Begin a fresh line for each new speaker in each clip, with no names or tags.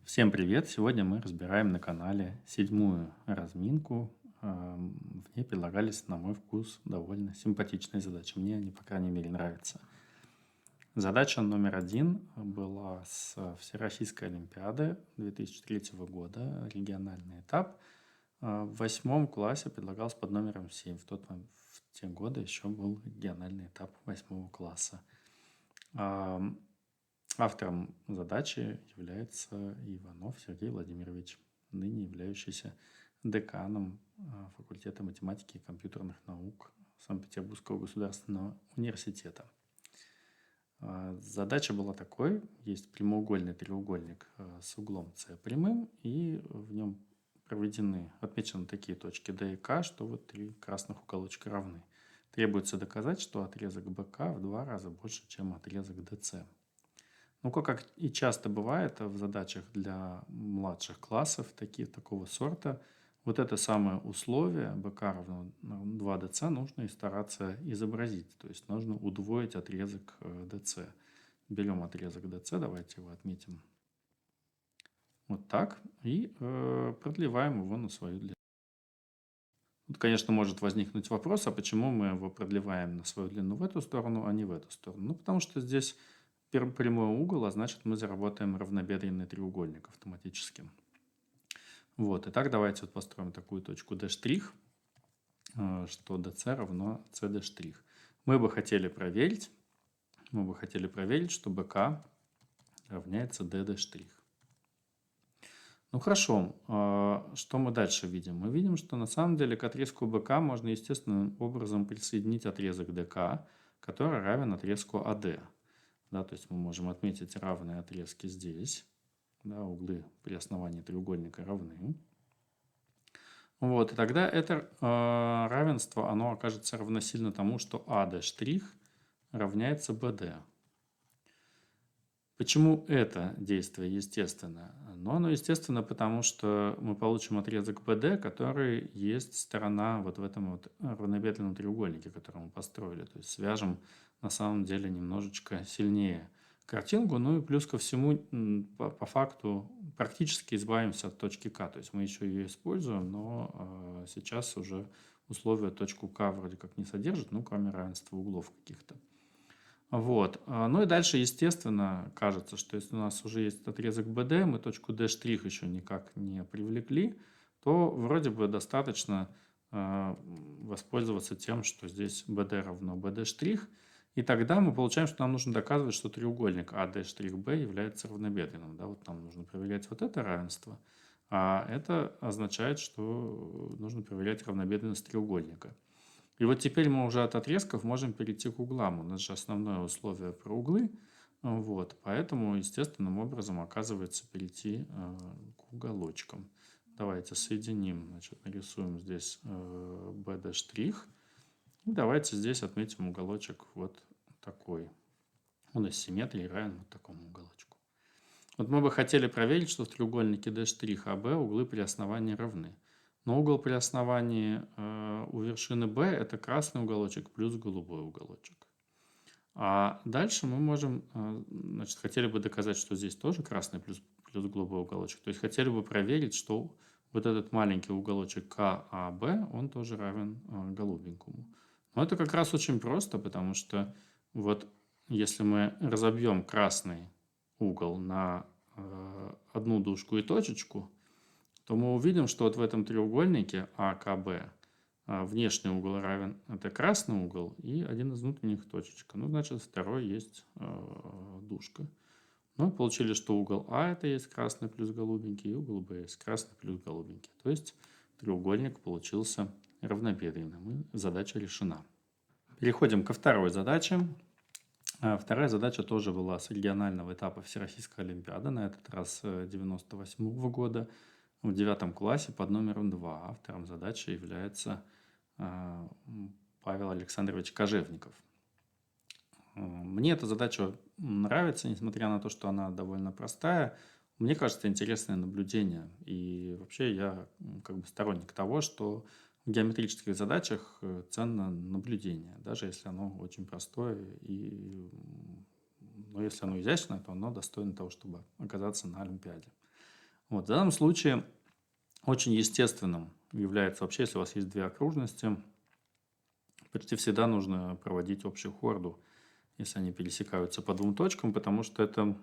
Всем привет! Сегодня мы разбираем на канале седьмую разминку. В ней предлагались, на мой вкус, довольно симпатичные задачи. Мне они, по крайней мере, нравятся. Задача номер один была с Всероссийской Олимпиады 2003 года, региональный этап. В 8 классе предлагался под номером 7. В те годы еще был региональный этап 8 класса. Автором задачи является Иванов Сергей Владимирович, ныне являющийся деканом факультета математики и компьютерных наук Санкт-Петербургского государственного университета. Задача была такой: есть прямоугольный треугольник с углом С прямым, и в нем отмечены такие точки D и K, что вот три красных уголочка равны. Требуется доказать, что отрезок BK в 2 раза больше, чем отрезок DC. Ну, как и часто бывает в задачах для младших классов такого сорта, вот это самое условие bk равно 2dc нужно и стараться изобразить. То есть нужно удвоить отрезок dc. Берем отрезок dc, давайте его отметим вот так, и продлеваем его на свою длину. Тут, конечно, может возникнуть вопрос, а почему мы его продлеваем на свою длину в эту сторону, а не в эту сторону? Ну, потому что здесь прямой угол, а значит, мы заработаем равнобедренный треугольник автоматически. Вот, итак, давайте вот построим такую точку D', что DC равно CD'. Мы бы хотели проверить, что BK равняется DD'. Ну хорошо, что мы дальше видим? Мы видим, что на самом деле к отрезку BK можно естественным образом присоединить отрезок DK, который равен отрезку AD. Да, то есть мы можем отметить равные отрезки здесь. Да, углы при основании треугольника равны. Вот, и тогда это равенство, оно окажется равносильно тому, что AD' равняется BD. Почему это действие естественно? Ну, оно естественно, потому что мы получим отрезок BD, который есть сторона вот в этом вот равнобедренном треугольнике, который мы построили. То есть свяжем на самом деле немножечко сильнее картинку. Ну и плюс ко всему, по факту, практически избавимся от точки К. То есть мы еще ее используем, но сейчас уже условия точку К вроде как не содержит, ну, кроме равенства углов каких-то. Вот. Ну и дальше, естественно, кажется, что если у нас уже есть отрезок BD, мы точку D' еще никак не привлекли, то вроде бы достаточно воспользоваться тем, что здесь BD равно BD', и тогда мы получаем, что нам нужно доказывать, что треугольник AD'-B является равнобедренным. Да, вот нам нужно проверять вот это равенство, а это означает, что нужно проверять равнобедренность треугольника. И вот теперь мы уже от отрезков можем перейти к углам. У нас же основное условие про углы. Вот, поэтому естественным образом оказывается перейти к уголочкам. Давайте соединим, значит, нарисуем здесь BD'. И давайте здесь отметим уголочек вот такой. Он из симметрии равен вот такому уголочку. Вот мы бы хотели проверить, что в треугольнике D' АБ углы при основании равны. Но угол при основании у вершины B – это красный уголочек плюс голубой уголочек. А дальше мы можем, значит, хотели бы доказать, что здесь тоже красный плюс голубой уголочек. То есть хотели бы проверить, что вот этот маленький уголочек КАБ, он тоже равен голубенькому. Но это как раз очень просто, потому что вот если мы разобьем красный угол на одну дужку и точечку, то мы увидим, что вот в этом треугольнике АКБ внешний угол равен, это красный угол, и один из внутренних точечка. Ну, значит, второй есть дужка. Мы получили, что угол А это есть красный плюс голубенький, и угол Б есть красный плюс голубенький. То есть треугольник получился равнобедренным, и задача решена. Переходим ко второй задаче. Вторая задача тоже была с регионального этапа Всероссийской Олимпиады, на этот раз 1998 года, в 9 классе под номером 2. Автором задачи является Павел Александрович Кожевников. Мне эта задача нравится, несмотря на то, что она довольно простая. Мне кажется, интересное наблюдение. И вообще я как бы сторонник того, что в геометрических задачах ценно наблюдение, даже если оно очень простое, но если оно изящное, то оно достойно того, чтобы оказаться на Олимпиаде. Вот, в данном случае очень естественным является вообще, если у вас есть две окружности, почти всегда нужно проводить общую хорду, если они пересекаются по двум точкам, потому что это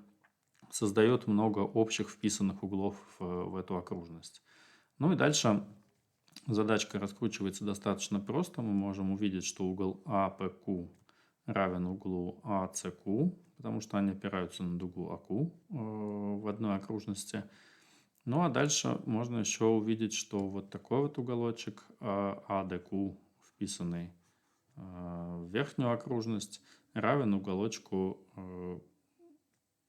создает много общих вписанных углов в эту окружность. Ну и дальше задачка раскручивается достаточно просто. Мы можем увидеть, что угол АПQ равен углу АЦQ, потому что они опираются на дугу АQ в одной окружности. Ну а дальше можно еще увидеть, что вот такой вот уголочек АДQ, вписанный в верхнюю окружность, равен уголочку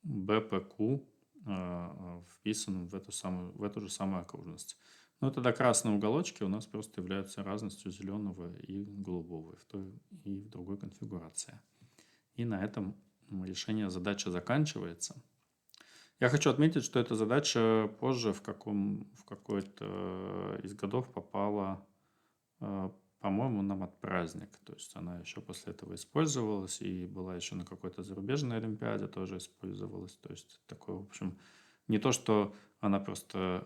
БПQ, вписанным в эту же самую окружность. Но тогда красные уголочки у нас просто являются разностью зеленого и голубого и в той и в другой конфигурации. И на этом решение задачи заканчивается. Я хочу отметить, что эта задача позже в какой-то из годов попала, по-моему, на матпраздник. То есть она еще после этого использовалась и была еще на какой-то зарубежной олимпиаде тоже использовалась. То есть такое, в общем, не то, что она просто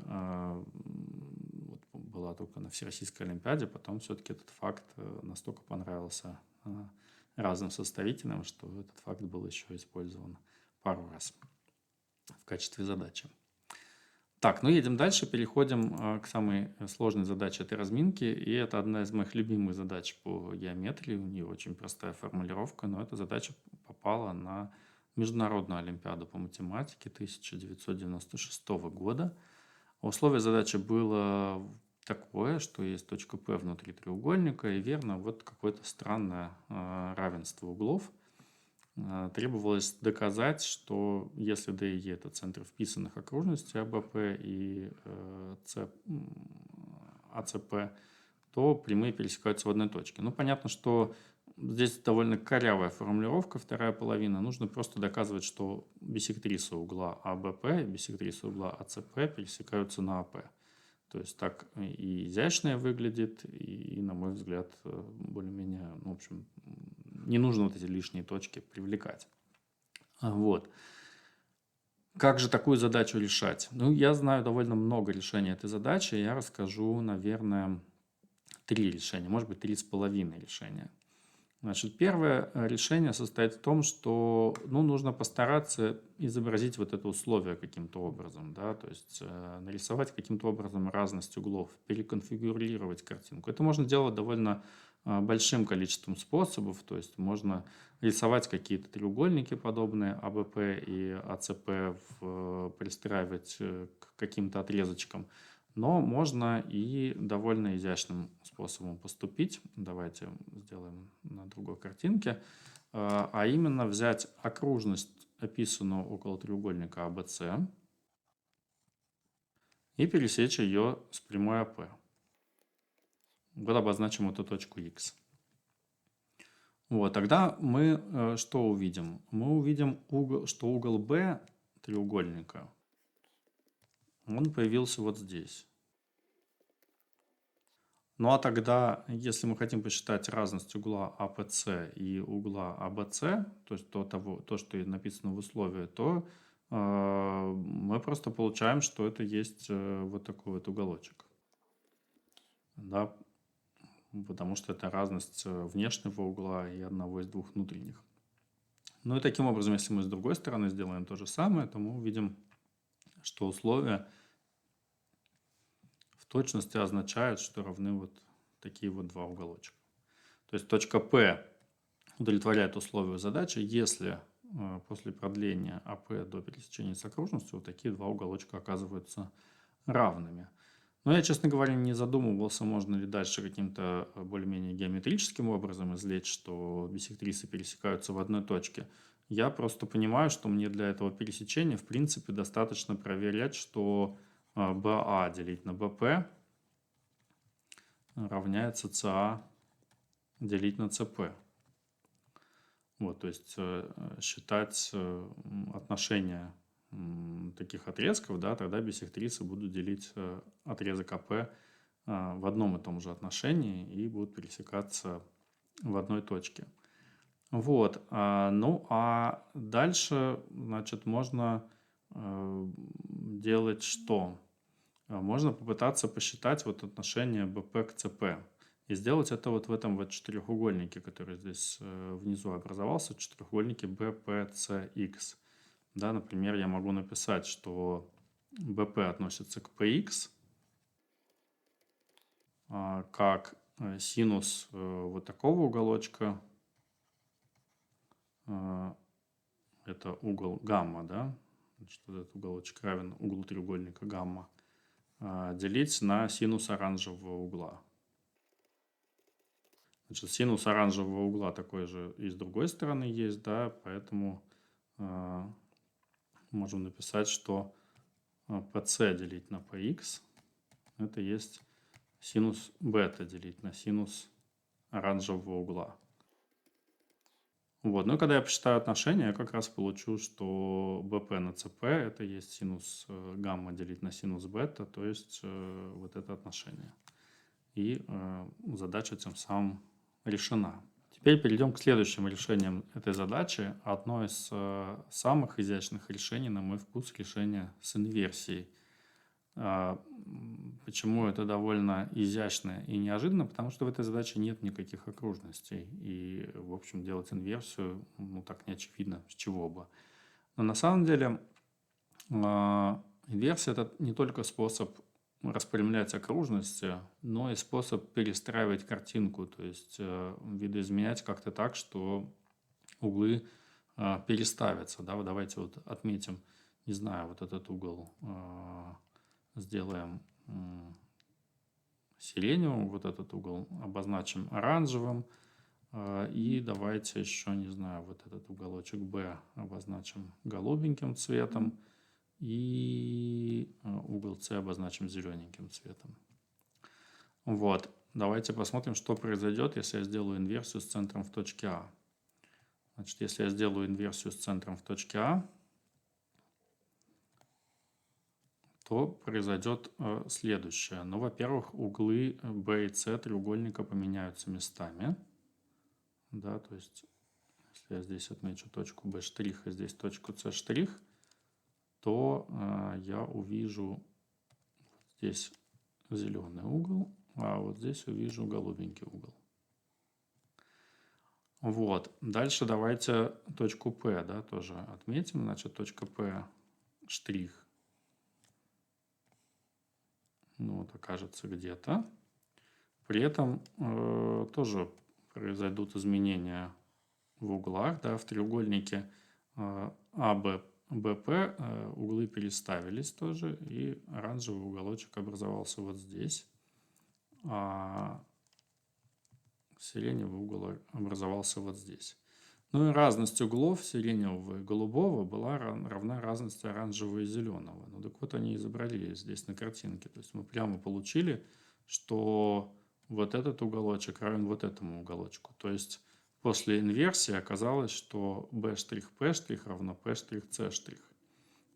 вот была только на Всероссийской олимпиаде, потом все-таки этот факт настолько понравился разным составителям, что этот факт был еще использован пару раз в качестве задачи. Так, ну едем дальше, переходим к самой сложной задаче этой разминки, и это одна из моих любимых задач по геометрии, у нее очень простая формулировка, но эта задача попала на Международную олимпиаду по математике 1996 года. Условие задачи было такое, что есть точка P внутри треугольника, и верно вот какое-то странное равенство углов. Требовалось доказать, что если D и E – это центры вписанных окружностей АБП и АЦП, то прямые пересекаются в одной точке. Ну, понятно, что здесь довольно корявая формулировка, вторая половина. Нужно просто доказывать, что биссектрисы угла АБП и биссектрисы угла АЦП пересекаются на АП. То есть так и изящнее выглядит, и на мой взгляд, более-менее, ну, в общем, не нужно вот эти лишние точки привлекать. Вот. Как же такую задачу решать? Ну, я знаю довольно много решений этой задачи. Я расскажу, наверное, 3 решения, может быть, 3,5 решения. Значит, первое решение состоит в том, что нужно постараться изобразить вот это условие каким-то образом, да, то есть нарисовать каким-то образом разность углов, переконфигурировать картинку. Это можно делать довольно большим количеством способов, то есть можно рисовать какие-то треугольники подобные АБП и АЦП, пристраивать к каким-то отрезочкам. Но можно и довольно изящным способом поступить. Давайте сделаем на другой картинке. А именно взять окружность, описанную около треугольника АБЦ, и пересечь ее с прямой АП. Вот обозначим эту точку X. Вот, тогда мы что увидим? Мы увидим, что угол B треугольника, он появился вот здесь. Ну а тогда, если мы хотим посчитать разность угла АПЦ и угла АБЦ, то есть то, что написано в условии, то мы просто получаем, что это есть вот такой вот уголочек. Да, потому что это разность внешнего угла и одного из двух внутренних. Ну и таким образом, если мы с другой стороны сделаем то же самое, то мы увидим, что условия в точности означают, что равны вот такие вот два уголочка. То есть точка P удовлетворяет условию задачи, если после продления АП до пересечения с окружностью вот такие два уголочка оказываются равными. Но я, честно говоря, не задумывался, можно ли дальше каким-то более-менее геометрическим образом извлечь, что биссектрисы пересекаются в одной точке. Я просто понимаю, что мне для этого пересечения, в принципе, достаточно проверять, что БА делить на БП равняется СА делить на ЦП. Вот, то есть считать отношения таких отрезков, да, тогда биссектрисы будут делить отрезок АП в одном и том же отношении и будут пересекаться в одной точке. Вот. Ну, а дальше, значит, можно делать что? Можно попытаться посчитать вот отношение БП к ЦП. И сделать это вот в этом вот четырехугольнике, который здесь внизу образовался, четырехугольнике BPCX. Да, например, я могу написать, что БП относится к PX, как синус вот такого уголочка, это угол гамма, да, значит, этот уголочек равен углу треугольника гамма, делить на синус оранжевого угла. Значит, синус оранжевого угла такой же и с другой стороны есть, да, поэтому можем написать, что PC делить на PX это есть синус бета делить на синус оранжевого угла. Вот. Ну и когда я посчитаю отношения, я как раз получу, что BP на CP это есть синус гамма делить на синус бета, то есть вот это отношение. И задача тем самым решена. Теперь перейдем к следующим решениям этой задачи. Одно из самых изящных решений, на мой вкус, решение с инверсией. Почему это довольно изящно и неожиданно? Потому что в этой задаче нет никаких окружностей. И, в общем, делать инверсию, ну, так не очевидно, с чего бы. Но на самом деле инверсия – это не только способ распрямлять окружности, но и способ перестраивать картинку, то есть видоизменять как-то так, что углы переставятся. Да? Вот давайте вот отметим, не знаю, вот этот угол сделаем сиреневым, вот этот угол обозначим оранжевым, и давайте еще, не знаю, вот этот уголочек B обозначим голубеньким цветом, и угол С обозначим зелененьким цветом. Вот, давайте посмотрим, что произойдет, если я сделаю инверсию с центром в точке А. Значит, если я сделаю инверсию с центром в точке А, то произойдет следующее. Ну, во-первых, углы B и С треугольника поменяются местами. Да, то есть, если я здесь отмечу точку B', а здесь точку C', то я увижу здесь зеленый угол, а вот здесь увижу голубенький угол. Вот. Дальше давайте точку P, да, тоже отметим. Значит, точка P', ну, вот окажется где-то. При этом тоже произойдут изменения в углах, да, в треугольнике АБП углы переставились тоже, и оранжевый уголочек образовался вот здесь, а сиреневый угол образовался вот здесь. Ну и разность углов сиреневого и голубого была равна разности оранжевого и зеленого. Ну так вот они изобразили здесь на картинке. То есть мы прямо получили, что вот этот уголочек равен вот этому уголочку. То есть после инверсии оказалось, что B', P' равно P',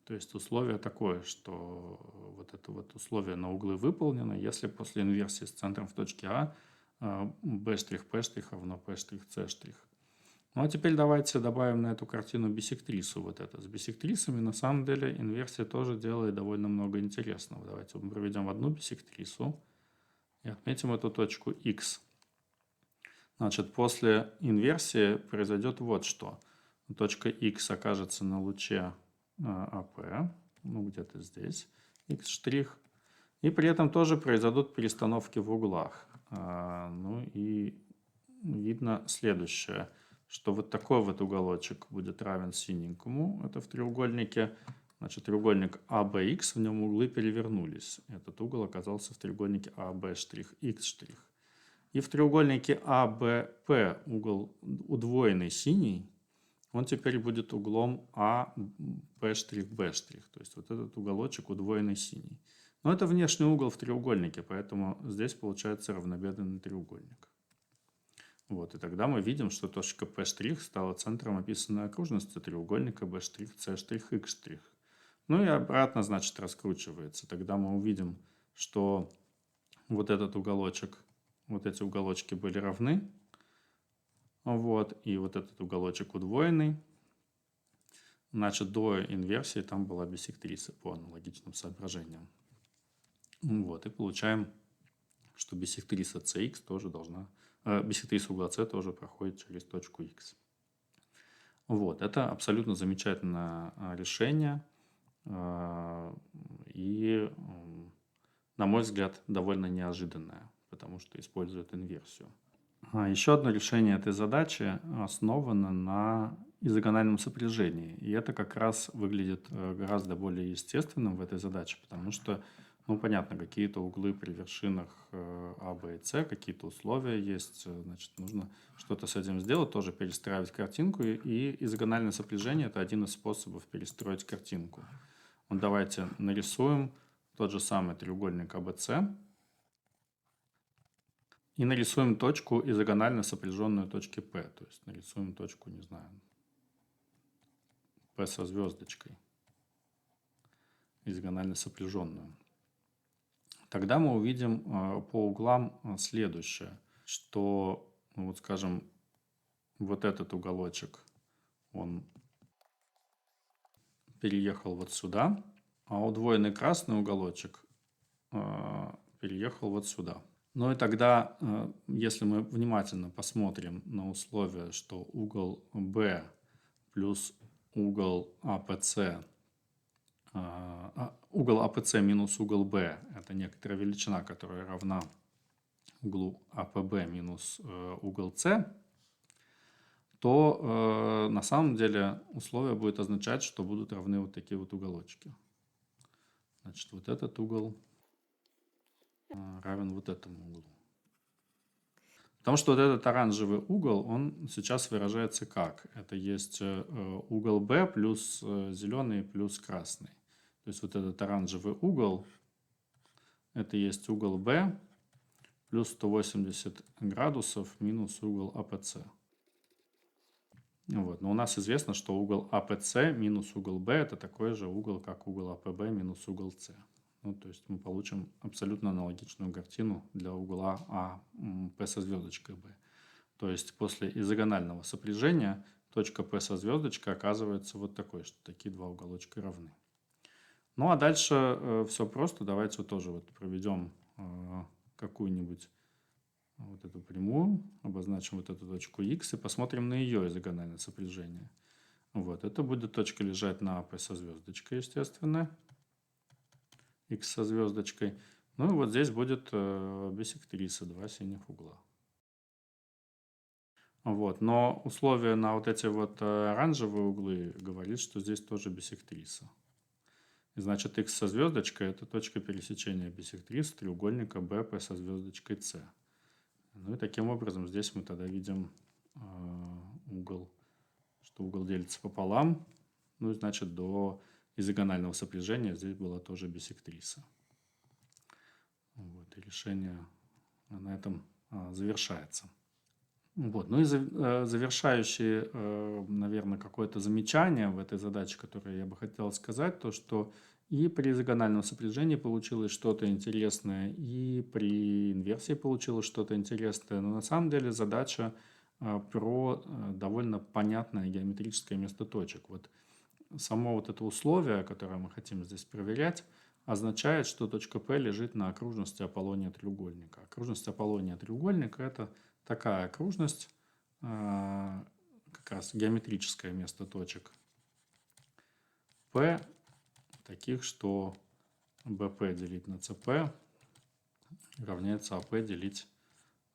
То есть условие такое, что вот это вот условие на углы выполнено, если после инверсии с центром в точке А B', P' равно P', Ну а теперь давайте добавим на эту картину биссектрису вот это. С биссектрисами на самом деле инверсия тоже делает довольно много интересного. Давайте мы проведем одну биссектрису и отметим эту точку X. Значит, после инверсии произойдет вот что. Точка X окажется на луче АП, ну где-то здесь, X', и при этом тоже произойдут перестановки в углах. Ну и видно следующее, что вот такой вот уголочек будет равен синенькому, это в треугольнике. Значит, треугольник ABX, в нем углы перевернулись. Этот угол оказался в треугольнике AB', X'. И в треугольнике ABP угол удвоенный синий, он теперь будет углом AB', то есть вот этот уголочек удвоенный синий. Но это внешний угол в треугольнике, поэтому здесь получается равнобедренный треугольник. Вот, и тогда мы видим, что точка P' стала центром описанной окружности треугольника B', C', X'. Ну и обратно, значит, раскручивается. Тогда мы увидим, что вот этот уголочек, вот эти уголочки были равны. Вот, и вот этот уголочек удвоенный. Значит, до инверсии там была биссектриса по аналогичным соображениям. Вот, и получаем, что биссектриса CX тоже биссектриса угла C тоже проходит через точку X. Вот, это абсолютно замечательное решение. И, на мой взгляд, довольно неожиданное, потому что использует инверсию. Еще одно решение этой задачи основано на изогональном сопряжении. И это как раз выглядит гораздо более естественным в этой задаче, потому что, ну, понятно, какие-то углы при вершинах А, Б и С, какие-то условия есть, значит, нужно что-то с этим сделать, тоже перестраивать картинку. И изогональное сопряжение – это один из способов перестроить картинку. Вот давайте нарисуем тот же самый треугольник АБЦ и нарисуем точку изогонально сопряженную точке P. То есть нарисуем точку, не знаю, P со звездочкой, изогонально сопряженную. Тогда мы увидим по углам следующее, что, ну, вот скажем, вот этот уголочек, он переехал вот сюда, а удвоенный красный уголочек переехал вот сюда. Ну и тогда, если мы внимательно посмотрим на условие, что угол B плюс угол АПЦ, угол АПЦ минус угол B – это некоторая величина, которая равна углу АПБ минус угол С, то на самом деле условие будет означать, что будут равны вот такие вот уголочки. Значит, вот этот угол равен вот этому углу. Потому что вот этот оранжевый угол, он сейчас выражается как? Это есть угол B плюс зеленый плюс красный. То есть вот этот оранжевый угол, это есть угол B плюс 180 градусов минус угол АПЦ. Вот. Но у нас известно, что угол АПЦ минус угол B это такой же угол, как угол АПБ минус угол С. Ну, то есть мы получим абсолютно аналогичную картину для угла АП со звездочкой B. То есть после изогонального сопряжения точка P со звездочкой оказывается вот такой, что такие два уголочка равны. Ну а дальше все просто. Давайте вот тоже вот проведем какую-нибудь вот эту прямую, обозначим вот эту точку X и посмотрим на ее изогональное сопряжение. Вот, это будет точка лежать на P со звездочкой, естественно, X со звездочкой. Ну и вот здесь будет биссектриса, два синих угла. Вот, но условие на вот эти вот оранжевые углы говорит, что здесь тоже биссектриса. И значит, X со звездочкой – это точка пересечения биссектрисы треугольника BP со звездочкой C. Ну и таким образом здесь мы тогда видим угол, что угол делится пополам. Ну и значит до изогонального сопряжения здесь была тоже биссектриса. Вот, и решение на этом завершается. Вот. Ну и завершающее, наверное, какое-то замечание в этой задаче, которое я бы хотел сказать, то, что и при изогональном сопряжении получилось что-то интересное, и при инверсии получилось что-то интересное. Но на самом деле задача про довольно понятное геометрическое место точек. Вот само вот это условие, которое мы хотим здесь проверять, означает, что точка P лежит на окружности Аполлония треугольника. Окружность Аполлония треугольника – это такая окружность, как раз геометрическое место точек P, таких, что BP делить на CP равняется AP делить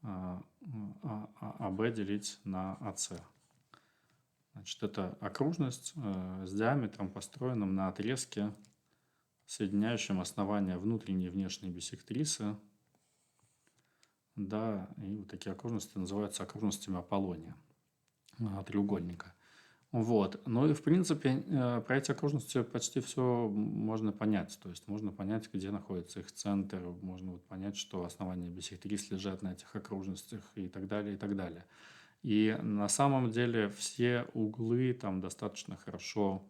AB делить на AC. Значит, это окружность с диаметром, построенным на отрезке, соединяющем основания внутренней и внешней биссектрисы. Да, и вот такие окружности называются окружностями Аполлония треугольника. Вот. Ну и в принципе про эти окружности почти все можно понять. То есть можно понять, где находится их центр, можно вот понять, что основания биссектрис лежат на этих окружностях и так далее, и так далее. И на самом деле все углы там достаточно хорошо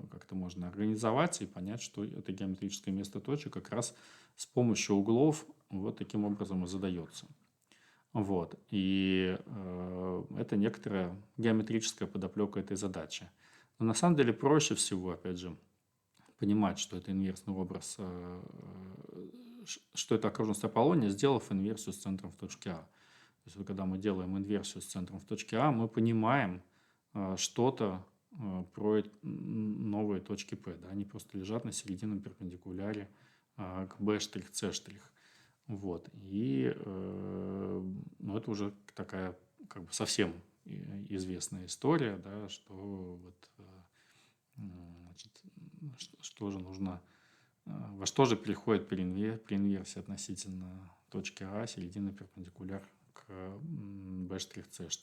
как-то можно организовать и понять, что это геометрическое место точек как раз с помощью углов вот таким образом и задается. Вот. И это некоторая геометрическая подоплека этой задачи. Но на самом деле проще всего, опять же, понимать, что это инверсный образ, что это окружность Аполлония, сделав инверсию с центром в точке А. То есть вот когда мы делаем инверсию с центром в точке А, мы понимаем что-то про новые точки P. Да? Они просто лежат на серединном перпендикуляре к B', C'. Вот. И ну, это уже такая как бы совсем известная история, да, что вот, значит, что же нужно, во что же переходит при инверсии относительно точки А, середины перпендикуляр к B', C'.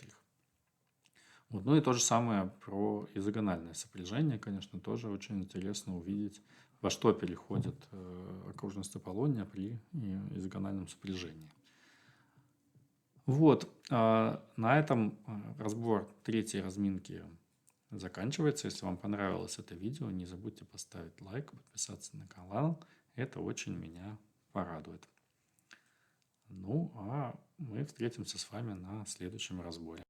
Вот. Ну и то же самое про изогональное сопряжение, конечно, тоже очень интересно увидеть, во что переходит окружность Аполлония при изогональном сопряжении. Вот, на этом разбор третьей разминки заканчивается. Если вам понравилось это видео, не забудьте поставить лайк, подписаться на канал. Это очень меня порадует. Ну, а мы встретимся с вами на следующем разборе.